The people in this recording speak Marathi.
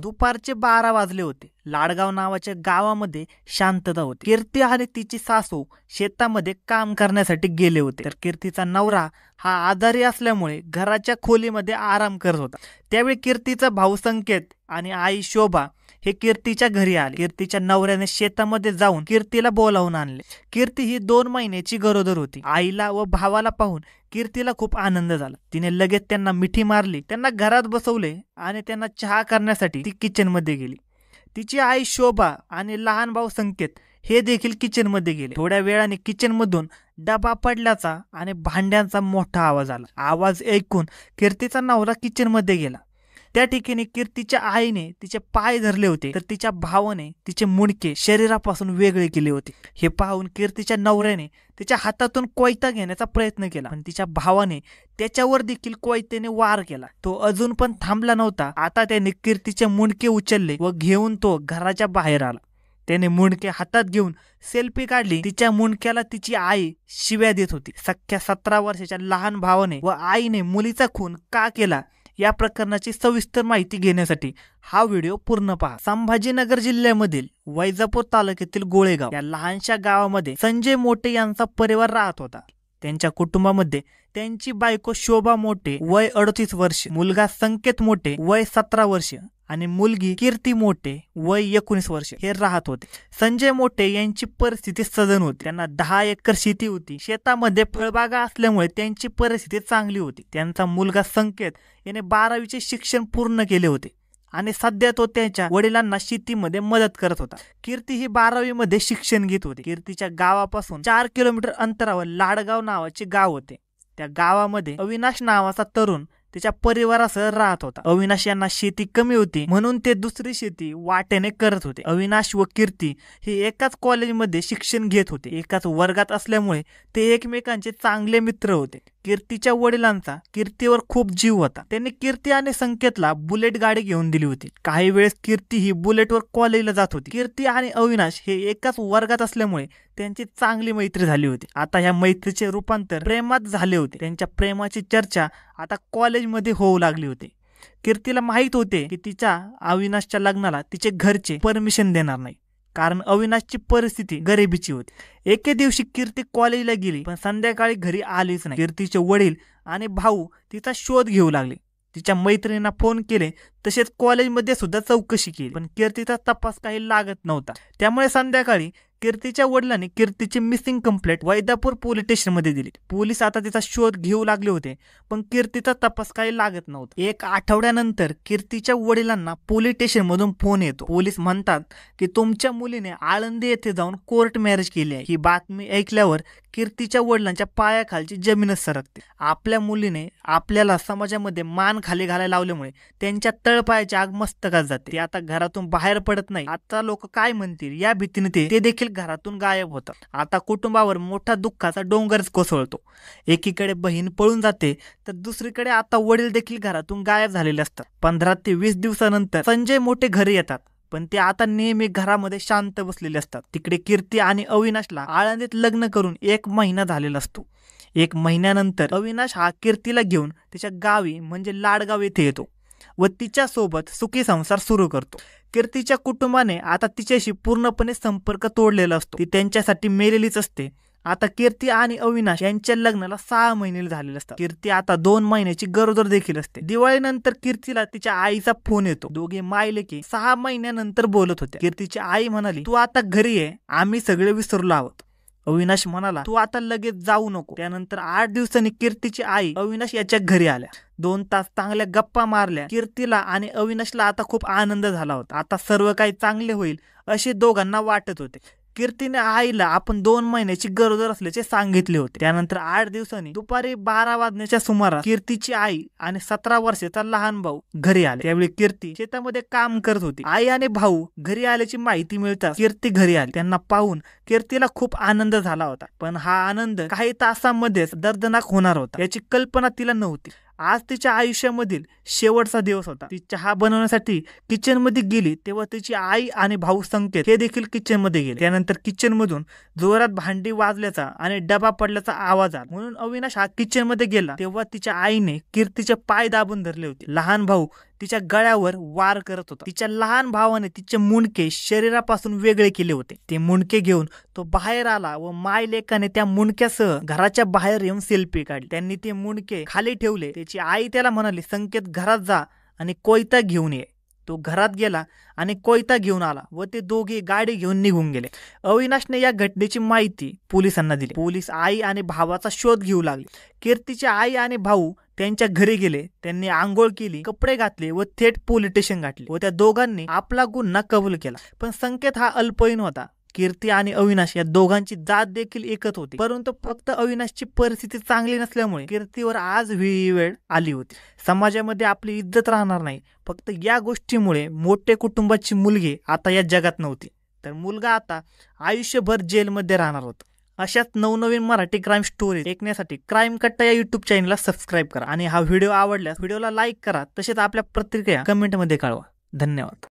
दुपारचे 12 वाजले होते. लाडगाव नावाच्या गावामध्ये शांतता होती. कीर्ती आणि तिची सासू शेतामध्ये काम करण्यासाठी गेले होते. तर कीर्तीचा नवरा हा आजारी असल्यामुळे घराच्या खोलीमध्ये आराम करत होता. त्यावेळी कीर्तीचा भाऊ संकेत आणि आई शोभा हे कीर्तीच्या घरी आले. कीर्तीच्या नवऱ्याने शेतामध्ये जाऊन कीर्तीला बोलावून आणले. कीर्ती ही 2 महिन्याची गरोदर होती. आईला व भावाला पाहून कीर्तीला खूप आनंद झाला. तिने लगेच त्यांना मिठी मारली, त्यांना घरात बसवले आणि त्यांना चहा करण्यासाठी ती किचनमध्ये गेली. तिची आई शोभा आणि लहान भाऊ संकेत हे देखील किचनमध्ये गेले. थोड्या वेळाने किचनमधून डबा पडल्याचा आणि भांड्यांचा मोठा आवाज आला. आवाज ऐकून कीर्तीचा नवरा किचनमध्ये गेला. त्या ठिकाणी कीर्तीच्या आईने तिचे पाय धरले होते, तर तिच्या भावाने तिचे मुंडके शरीरापासून वेगळे केले होते. हे पाहून कीर्तीच्या नवऱ्याने तिच्या हातातून कोयता घेण्याचा प्रयत्न केला, पण तिच्या भावाने त्याच्यावर देखील कोयत्याने वार केला. तो अजून पण थांबला नव्हता. आता त्याने कीर्तीचे मुंडके उचलले व घेऊन तो घराच्या बाहेर आला. त्याने मुंडके हातात घेऊन सेल्फी काढली. तिच्या मुंडक्याला तिची आई शिव्या देत होती. सख्या 17 वर्षाच्या लहान भावाने व आईने मुलीचा खून का केला या प्रकरणाची सविस्तर माहिती घेण्यासाठी हा व्हिडिओ पूर्ण पहा. संभाजीनगर जिल्ह्यामधील वैजापूर तालुक्यातील गोळेगाव या लहानशा गावामध्ये संजय मोटे यांचा परिवार राहत होता. त्यांच्या कुटुंबामध्ये त्यांची बायको शोभा मोटे वय 38 वर्ष, मुलगा संकेत मोटे वय 17 वर्ष आणि मुलगी कीर्ती मोटे वय 19 वर्ष हे राहत होते. संजय मोटे यांची परिस्थिती सधन होती. त्यांना 10 एकर शेती होती. शेतामध्ये फळबागा असल्यामुळे त्यांची परिस्थिती चांगली होती. त्यांचा मुलगा संकेत याने 12वीचे शिक्षण पूर्ण केले होते आणि सध्या तो त्यांच्या वडिलांना शेतीमध्ये मदत करत होता. कीर्ती ही 12वी मध्ये शिक्षण घेत होती. कीर्तीच्या गावापासून 4 किलोमीटर अंतरावर लाडगाव नावाचे गाव होते. त्या गावामध्ये अविनाश नावाचा तरुण त्याच्या परिवारासह राहत होता. अविनाश यांना शेती कमी होती म्हणून ते दुसरी शेती वाट्याने करत होते. अविनाश व कीर्ती हे एकाच कॉलेजमध्ये शिक्षण घेत होते. एकाच वर्गात असल्यामुळे ते एकमेकांचे चांगले मित्र होते. कीर्तीच्या वडिलांचा कीर्तीवर खूप जीव होता. त्यांनी कीर्ती आणि संकेतला बुलेट गाडी घेऊन दिली होती. काही वेळेस कीर्ती ही बुलेटवर कॉलेजला जात होती. कीर्ती आणि अविनाश हे एकाच वर्गात असल्यामुळे त्यांची चांगली मैत्री झाली होती. आता ह्या मैत्रीचे रूपांतर प्रेमात झाले होते. त्यांच्या प्रेमाची चर्चा आता कॉलेजमध्ये होऊ लागली होती. कीर्तीला माहित होते की तिच्या अविनाशच्या लग्नाला तिचे घरचे परमिशन देणार नाही, कारण अविनाशची परिस्थिती गरिबीची होती. एके दिवशी कीर्ती कॉलेजला गेली पण संध्याकाळी घरी आलीच नाही. कीर्तीचे वडील आणि भाऊ तिचा शोध घेऊ लागले. तिच्या मैत्रिणींना फोन केले, तसेच कॉलेजमध्ये सुद्धा चौकशी केली, पण कीर्तीचा तपास काही लागत नव्हता. त्यामुळे संध्याकाळी कीर्तीच्या वडिलांनी कीर्तीची मिसिंग कंप्लेंट वैजापूर पोलीस स्टेशनमध्ये दिली. पोलीस आता तिचा शोध घेऊ लागले होते, पण कीर्तीचा तपास काही लागत नव्हता. 1 आठवड्यानंतर कीर्तीच्या वडिलांना पोलीस स्टेशनमधून फोन येतो. पोलीस म्हणतात की तुमच्या मुलीने आळंदी येथे जाऊन कोर्ट मॅरेज केली आहे. ही बातमी ऐकल्यावर कीर्तीच्या वडिलांच्या पायाखालची जमीनच सरकते. आपल्या मुलीने आपल्याला समाजामध्ये मान खाली घालायला लावल्यामुळे त्यांच्या तळपायाची आग मस्तकात जाते. ते आता घरातून बाहेर पडत नाही. आता लोक काय म्हणतील या भीतीने ते देखील घरातून गायब होतात. आता कुटुंबावर मोठा दुःखाचा डोंगरच कोसळतो. एकीकडे बहीण पळून जाते तर दुसरीकडे आता वडील देखील घरातून गायब झालेले असतात. 15 ते 20 दिवसानंतर संजय मोटे घरी येतात, पण ते आता नेहमी घरामध्ये शांत बसलेले असतात. तिकडे कीर्ती आणि अविनाशला आळंदीत लग्न करून 1 महिना झालेला असतो. 1 महिन्यानंतर अविनाश हा कीर्तीला घेऊन त्याच्या गावी म्हणजे लाडगाव येथे येतो व तिच्या सोबत सुखी संसार सुरू करतो. कीर्तीच्या कुटुंबाने आता तिच्याशी पूर्णपणे संपर्क तोडलेला असतो. ती त्यांच्यासाठी मेलेलीच असते. आता कीर्ती आणि अविनाश यांच्या लग्नाला 6 महिने झालेले असतात. कीर्ती आता 2 महिन्याची गरोदर देखील असते. दिवाळीनंतर कीर्तीला तिच्या आईचा फोन येतो. दोघे मायलेकी 6 महिन्यानंतर बोलत होत्या. कीर्तीची आई म्हणाली, तू आता घरी ये, आम्ही सगळे विसरलो आहोत. अविनाश म्हणाला, तू आता लगेच जाऊ नको. त्यानंतर 8 दिवसांनी कीर्तीची आई अविनाश याच्या घरी आल्या. 2 तास चांगल्या गप्पा मारल्या. कीर्तीला आणि अविनाशला आता खूप आनंद झाला होता. आता सर्व काही चांगले होईल असे दोघांना वाटत होते. कीर्तीने आईला आपण 2 महिन्याची गरोदर असल्याचे सांगितले होते. त्यानंतर 8 दिवसांनी दुपारी 12 वाजण्याच्या सुमारास कीर्तीची आई आणि 17 वर्षाचा लहान भाऊ घरी आले. त्यावेळी कीर्ती शेतामध्ये काम करत होती. आई आणि भाऊ घरी आल्याची माहिती मिळताच कीर्ती घरी आली. त्यांना पाहून कीर्तीला खूप आनंद झाला होता, पण हा आनंद काही तासांमध्येच दर्दनाक होणार होता याची कल्पना तिला नव्हती. आज तिच्या आयुष्यामधील शेवटचा दिवस होता. ती चहा बनवण्यासाठी किचन मध्ये गेली तेव्हा तिची आई आणि भाऊ संकेत हे देखील किचन मध्ये गेले. त्यानंतर किचन मधून जोरात भांडी वाजल्याचा आणि डबा पडल्याचा आवाज आला. म्हणून अविनाश हा किचन मध्ये गेला तेव्हा तिच्या आईने कीर्तीचे पाय दाबून धरले होते. लहान भाऊ तिच्या गळ्यावर वार करत होता. तिच्या लहान भावाने तिचे मुंडके शरीरापासून वेगळे केले होते. ते मुंडके घेऊन तो बाहेर आला व मायलेकाने त्या मुंडक्यासह घराच्या बाहेर येऊन सेल्फी काढली. त्यांनी ते मुंडके खाली ठेवले. त्याची आई त्याला म्हणाली, संकेत घरात जा आणि कोयता घेऊन ये. तो घरात गेला आणि कोयता घेऊन आला व ते दोघे गाडी घेऊन निघून गेले. अविनाशने या घटनेची माहिती पोलिसांना दिली. पोलीस आई आणि भावाचा शोध घेऊ लागले. कीर्तीची आई आणि भाऊ त्यांच्या घरी गेले. त्यांनी आंघोळ केली, कपडे घातले व थेट पोलीस स्टेशन गाठले व त्या दोघांनी आपला गुन्हा कबूल केला. पण संकेत हा अल्पवयीन होता. कीर्ती आणि अविनाश या दोघांची जात देखील एकच होती, परंतु फक्त अविनाशची परिस्थिती चांगली नसल्यामुळे कीर्तीवर आज ही वेळ आली होती. समाजामध्ये आपली इज्जत राहणार नाही. फक्त या गोष्टीमुळे मोठे कुटुंबाची मुलगी आता या जगात नव्हती, तर मुलगा आता आयुष्यभर जेलमध्ये राहणार होता. अशाच नवनवीन मराठी क्राईम स्टोरी ऐकण्यासाठी क्राईम कट्टा या युट्यूब चॅनलला सबस्क्राईब करा आणि हा व्हिडिओ आवडल्यास व्हिडिओला लाईक करा. तसेच आपल्या प्रतिक्रिया कमेंटमध्ये कळवा. धन्यवाद.